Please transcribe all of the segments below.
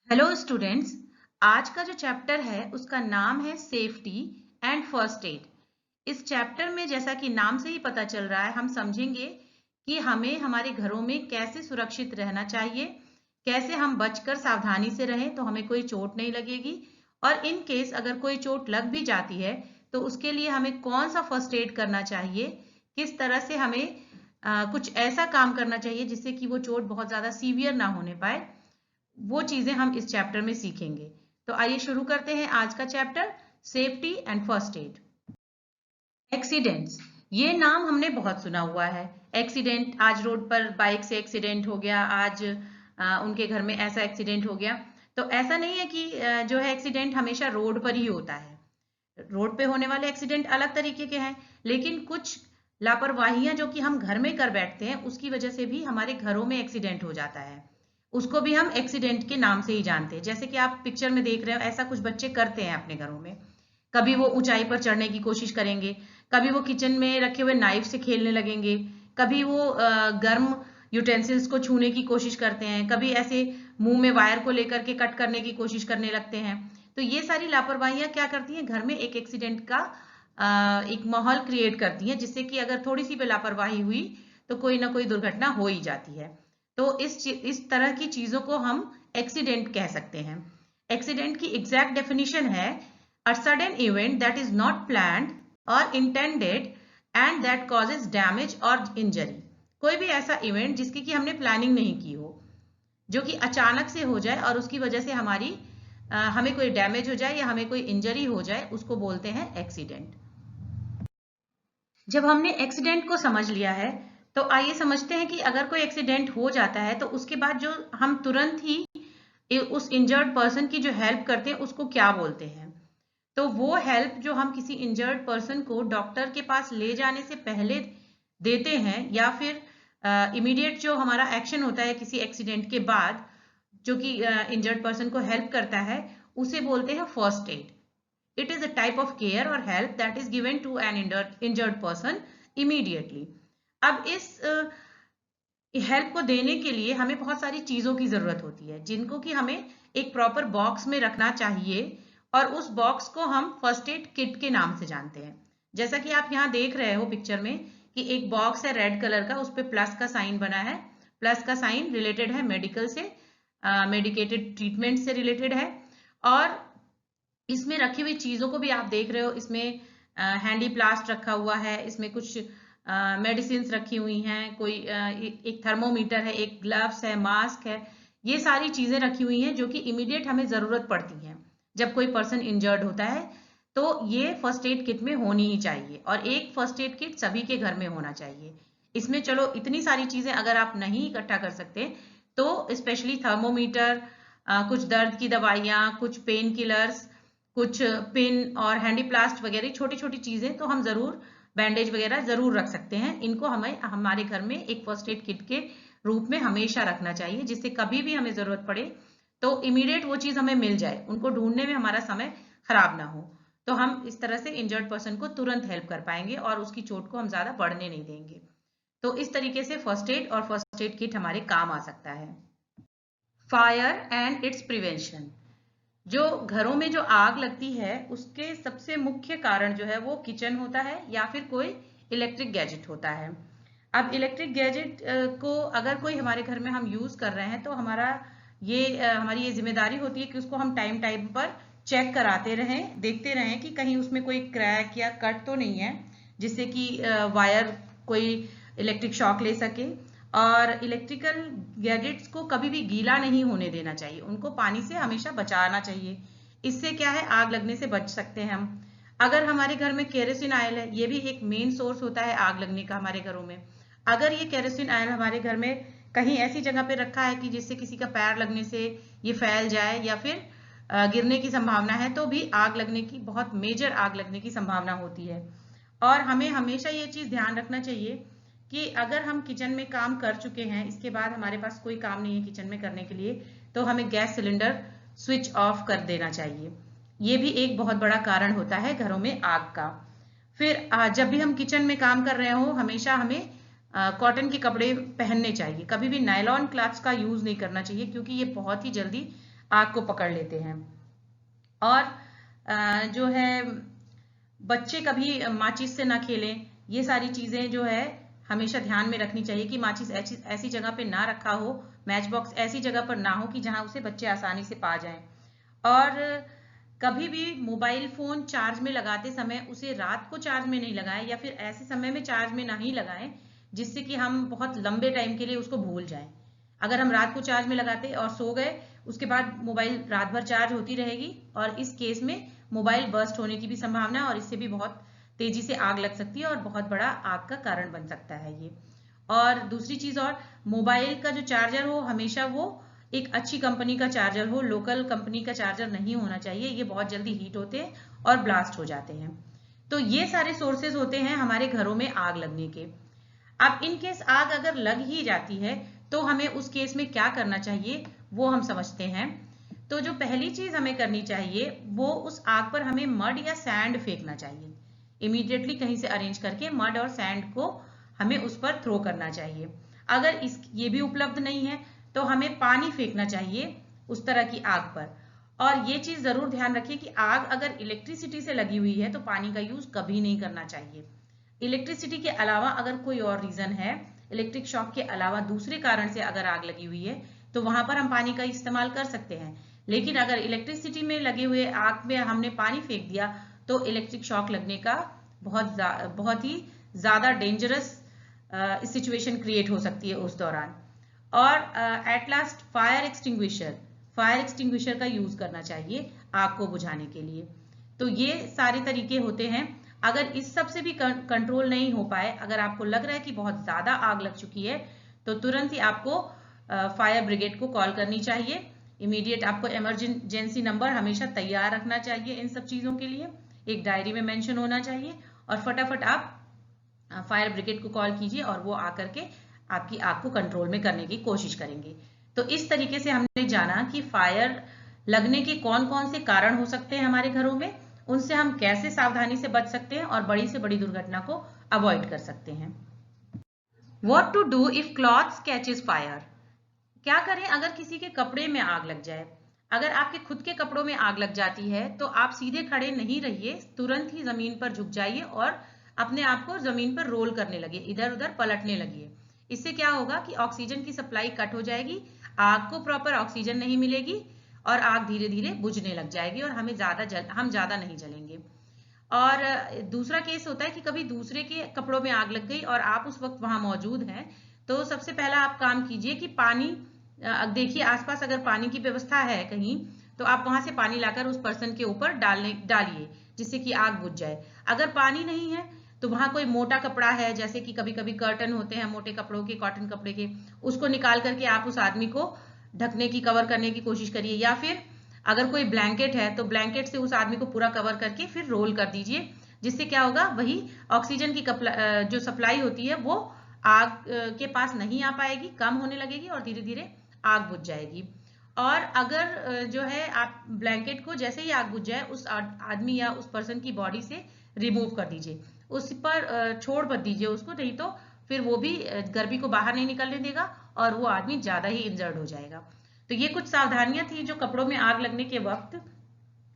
Hello students. आज का जो चैप्टर है उसका नाम है सेफ्टी एंड फर्स्ट एड। इस चैप्टर में जैसा कि नाम से ही पता चल रहा है, हम समझेंगे कि हमें हमारे घरों में कैसे सुरक्षित रहना चाहिए, कैसे हम बचकर सावधानी से रहें तो हमें कोई चोट नहीं लगेगी, और इन केस अगर कोई चोट लग भी जाती है तो उसके लिए हमें कौन सा फर्स्ट एड करना चाहिए, किस तरह से हमें कुछ ऐसा काम करना चाहिए जिससे कि वो चोट बहुत ज्यादा सीवियर ना होने पाए। वो चीजें हम इस चैप्टर में सीखेंगे। तो आइए शुरू करते हैं आज का chapter, safety and first aid. Accidents, ये नाम हमने बहुत सुना हुआ है। एक्सीडेंट, आज रोड पर बाइक से एक्सीडेंट हो गया, आज उनके घर में ऐसा एक्सीडेंट हो गया। तो ऐसा नहीं है कि जो है एक्सीडेंट हमेशा रोड पर ही होता है। रोड पे होने वाले एक्सीडेंट अलग तरीके के हैं, लेकिन कुछ लापरवाहियां जो कि हम घर में कर बैठते हैं उसकी वजह से भी हमारे घरों में एक्सीडेंट हो जाता है। उसको भी हम एक्सीडेंट के नाम से ही जानते हैं। जैसे कि आप पिक्चर में देख रहे हो, ऐसा कुछ बच्चे करते हैं अपने घरों में। कभी वो ऊंचाई पर चढ़ने की कोशिश करेंगे, कभी वो किचन में रखे हुए नाइफ से खेलने लगेंगे, कभी वो गर्म यूटेंसिल्स को छूने की कोशिश करते हैं, कभी ऐसे मुंह में वायर को लेकर के कट करने की कोशिश करने लगते हैं। तो ये सारी लापरवाहियां क्या करती हैं, घर में एक एक्सीडेंट का एक माहौल क्रिएट करती हैं, जिससे कि अगर थोड़ी सी भी लापरवाही हुई तो कोई ना कोई दुर्घटना हो ही जाती है। तो इस तरह की चीजों को हम एक्सीडेंट कह सकते हैं। एक्सीडेंट की एग्जैक्ट डेफिनेशन है a sudden event that is not planned और intended and that causes damage और इंजरी। कोई भी ऐसा इवेंट जिसकी कि हमने प्लानिंग नहीं की हो, जो कि अचानक से हो जाए और उसकी वजह से हमें कोई डैमेज हो जाए या हमें कोई इंजरी हो जाए, उसको बोलते हैं एक्सीडेंट। जब हमने एक्सीडेंट को समझ लिया है तो आइए समझते हैं कि अगर कोई एक्सीडेंट हो जाता है तो उसके बाद जो हम तुरंत ही उस इंजर्ड पर्सन की जो हेल्प करते हैं उसको क्या बोलते हैं। तो वो हेल्प जो हम किसी इंजर्ड पर्सन को डॉक्टर के पास ले जाने से पहले देते हैं, या फिर इमीडिएट जो हमारा एक्शन होता है किसी एक्सीडेंट के बाद, जो कि इंजर्ड पर्सन को हेल्प करता है, उसे बोलते हैं first aid. It is a type of care or help that is given to an injured person immediately. अब इस हेल्प को देने के लिए हमें बहुत सारी चीजों की जरूरत होती है, जिनको कि हमें एक प्रॉपर बॉक्स में रखना चाहिए, और उस बॉक्स को हम फर्स्ट एड किट के नाम से जानते हैं। जैसा कि आप यहाँ देख रहे हो पिक्चर में कि एक बॉक्स है रेड कलर का, उस पर प्लस का साइन बना है। प्लस का साइन रिलेटेड है मेडिकल से, मेडिकेटेड ट्रीटमेंट से रिलेटेड है। और इसमें रखी हुई चीजों को भी आप देख रहे हो, इसमें हैंडी प्लास्ट रखा हुआ है, इसमें कुछ मेडिसिन रखी हुई हैं, कोई एक थर्मोमीटर है, एक ग्लव्स है, मास्क है। ये सारी चीजें रखी हुई हैं जो कि इमीडिएट हमें जरूरत पड़ती है जब कोई पर्सन इंजर्ड होता है। तो ये फर्स्ट एड किट में होनी ही चाहिए, और एक फर्स्ट एड किट सभी के घर में होना चाहिए। इसमें चलो इतनी सारी चीजें अगर आप नहीं इकट्ठा कर सकते तो स्पेशली थर्मोमीटर, कुछ दर्द की दवाइयाँ, कुछ पेन किलर्स, कुछ पिन और हैंडी प्लास्ट वगैरह छोटी छोटी चीजें तो हम जरूर, बैंडेज वगैरह जरूर रख सकते हैं। इनको हमें हमारे घर में एक फर्स्ट एड किट के रूप में हमेशा रखना चाहिए, जिससे कभी भी हमें जरूरत पड़े तो इमीडिएट वो चीज हमें मिल जाए, उनको ढूंढने में हमारा समय खराब ना हो। तो हम इस तरह से इंजर्ड पर्सन को तुरंत हेल्प कर पाएंगे और उसकी चोट को हम ज्यादा बढ़ने नहीं देंगे। तो इस तरीके से फर्स्ट एड और फर्स्ट एड किट हमारे काम आ सकता है। Fire and it's prevention. जो घरों में जो आग लगती है उसके सबसे मुख्य कारण जो है वो किचन होता है या फिर कोई इलेक्ट्रिक गैजेट होता है। अब इलेक्ट्रिक गैजेट को अगर कोई हमारे घर में हम यूज कर रहे हैं तो हमारी ये जिम्मेदारी होती है कि उसको हम टाइम टाइम पर चेक कराते रहें, देखते रहें कि कहीं उसमें कोई क्रैक या कट तो नहीं है, जिससे कि वायर कोई इलेक्ट्रिक शॉक ले सके। और इलेक्ट्रिकल गैजेट्स को कभी भी गीला नहीं होने देना चाहिए, उनको पानी से हमेशा बचाना चाहिए। इससे क्या है, आग लगने से बच सकते हैं हम। अगर हमारे घर में केरोसिन ऑयल है, ये भी एक मेन सोर्स होता है आग लगने का हमारे घरों में। अगर ये केरोसिन ऑयल हमारे घर में कहीं ऐसी जगह पे रखा है कि जिससे किसी का पैर लगने से ये फैल जाए या फिर गिरने की संभावना है, तो भी आग लगने की, बहुत मेजर आग लगने की संभावना होती है। और हमें हमेशा ये चीज ध्यान रखना चाहिए कि अगर हम किचन में काम कर चुके हैं, इसके बाद हमारे पास कोई काम नहीं है किचन में करने के लिए, तो हमें गैस सिलेंडर स्विच ऑफ कर देना चाहिए। ये भी एक बहुत बड़ा कारण होता है घरों में आग का। फिर जब भी हम किचन में काम कर रहे हो, हमेशा हमें कॉटन के कपड़े पहनने चाहिए, कभी भी नायलॉन क्लॉथ्स का यूज नहीं करना चाहिए, क्योंकि ये बहुत ही जल्दी आग को पकड़ लेते हैं। और जो है बच्चे कभी माचिस से ना खेलें, ये सारी चीजें जो है हमेशा ध्यान में रखनी चाहिए कि माचिस ऐसी जगह पे ना रखा हो, मैच बॉक्स ऐसी जगह पर ना हो कि जहां उसे बच्चे आसानी से पा जाएं। और कभी भी मोबाइल फोन चार्ज में लगाते समय उसे रात को चार्ज में नहीं लगाएं, या फिर ऐसे समय में चार्ज में नहीं लगाएं जिससे कि हम बहुत लंबे टाइम के लिए उसको भूल जाएं। अगर हम रात को चार्ज में लगाते और सो गए, उसके बाद मोबाइल रात भर चार्ज होती रहेगी, और इस केस में मोबाइल बर्स्ट होने की भी संभावना है, और इससे भी बहुत तेजी से आग लग सकती है और बहुत बड़ा आग का कारण बन सकता है ये। और दूसरी चीज, और मोबाइल का जो चार्जर हो हमेशा वो एक अच्छी कंपनी का चार्जर हो, लोकल कंपनी का चार्जर नहीं होना चाहिए, ये बहुत जल्दी हीट होते हैं और ब्लास्ट हो जाते हैं। तो ये सारे सोर्सेज होते हैं हमारे घरों में आग लगने के। अब इन केस आग अगर लग ही जाती है तो हमें उस केस में क्या करना चाहिए वो हम समझते हैं। तो जो पहली चीज हमें करनी चाहिए वो उस आग पर हमें मड या सैंड फेंकना चाहिए। इमीडिएटली कहीं से अरेंज करके मड और सैंड को हमें उस पर थ्रो करना चाहिए। अगर ये भी उपलब्ध नहीं है तो हमें पानी फेंकना चाहिए उस तरह की आग पर। और ये चीज जरूर ध्यान रखिए कि आग अगर इलेक्ट्रिसिटी से लगी हुई है तो पानी का यूज कभी नहीं करना चाहिए। इलेक्ट्रिसिटी के अलावा अगर कोई और रीजन है, इलेक्ट्रिक शॉक के अलावा दूसरे कारण से अगर आग लगी हुई है तो वहां पर हम पानी का इस्तेमाल कर सकते हैं। लेकिन अगर इलेक्ट्रिसिटी में लगे हुए आग में हमने पानी फेंक दिया तो इलेक्ट्रिक शॉक लगने का बहुत ही ज्यादा डेंजरस सिचुएशन क्रिएट हो सकती है उस दौरान। और एट लास्ट फायर एक्सटिंग्विशर का यूज करना चाहिए आग को बुझाने के लिए। तो ये सारे तरीके होते हैं। अगर इस सब से भी कंट्रोल नहीं हो पाए, अगर आपको लग रहा है कि बहुत ज्यादा आग लग चुकी है तो तुरंत ही आपको फायर ब्रिगेड को कॉल करनी चाहिए। इमीडिएट आपको इमरजेंसी नंबर हमेशा तैयार रखना चाहिए इन सब चीजों के लिए, एक डायरी में मेंशन होना चाहिए, और फटाफट आप फायर ब्रिगेड को कॉल कीजिए और वो आकर के आपकी आग को कंट्रोल में करने की कोशिश करेंगे। तो इस तरीके से हमने जाना कि फायर लगने के कौन कौन से कारण हो सकते हैं हमारे घरों में, उनसे हम कैसे सावधानी से बच सकते हैं और बड़ी से बड़ी दुर्घटना को अवॉइड कर सकते हैं। What to do if clothes catches fire? क्या करें अगर किसी के कपड़े में आग लग जाए। अगर आपके खुद के कपड़ों में आग लग जाती है तो आप सीधे खड़े नहीं रहिए, तुरंत ही जमीन पर झुक जाइए और अपने आप को जमीन पर रोल करने लगे, इधर उधर पलटने लगिए। इससे क्या होगा कि ऑक्सीजन की सप्लाई कट हो जाएगी, आग को प्रॉपर ऑक्सीजन नहीं मिलेगी और आग धीरे धीरे बुझने लग जाएगी और हम ज्यादा नहीं जलेंगे। और दूसरा केस होता है कि कभी दूसरे के कपड़ों में आग लग गई और आप उस वक्त वहां मौजूद हैं, तो सबसे पहला आप काम कीजिए कि पानी देखिए आसपास अगर पानी की व्यवस्था है कहीं तो आप वहां से पानी लाकर उस पर्सन के ऊपर डालिए जिससे कि आग बुझ जाए। अगर पानी नहीं है तो वहां कोई मोटा कपड़ा है, जैसे कि कभी कभी कर्टन होते हैं मोटे कपड़ों के, कॉटन कपड़े के, उसको निकाल करके आप उस आदमी को ढकने की, कवर करने की कोशिश करिए। या फिर अगर कोई ब्लैंकेट है तो ब्लैंकेट से उस आदमी को पूरा कवर करके फिर रोल कर दीजिए, जिससे क्या होगा वही ऑक्सीजन की जो सप्लाई होती है वो आग के पास नहीं आ पाएगी, कम होने लगेगी और धीरे धीरे आग बुझ जाएगी। और अगर जो है आप ब्लैंकेट को जैसे ही आग बुझ जाए उस आदमी या उस पर्सन की बॉडी से रिमूव कर दीजिए, उस पर छोड़ मत दीजिए उसको, नहीं तो फिर वो भी गर्मी को बाहर नहीं निकलने देगा और वो आदमी ज्यादा ही इंजर्ड हो जाएगा। तो ये कुछ सावधानियां थी जो कपड़ों में आग लगने के वक्त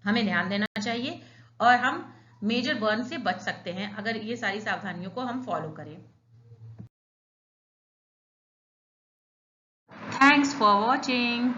हमें ध्यान देना चाहिए और हम मेजर बर्न से बच सकते हैं अगर ये सारी सावधानियों को हम फॉलो करें। Thanks for watching.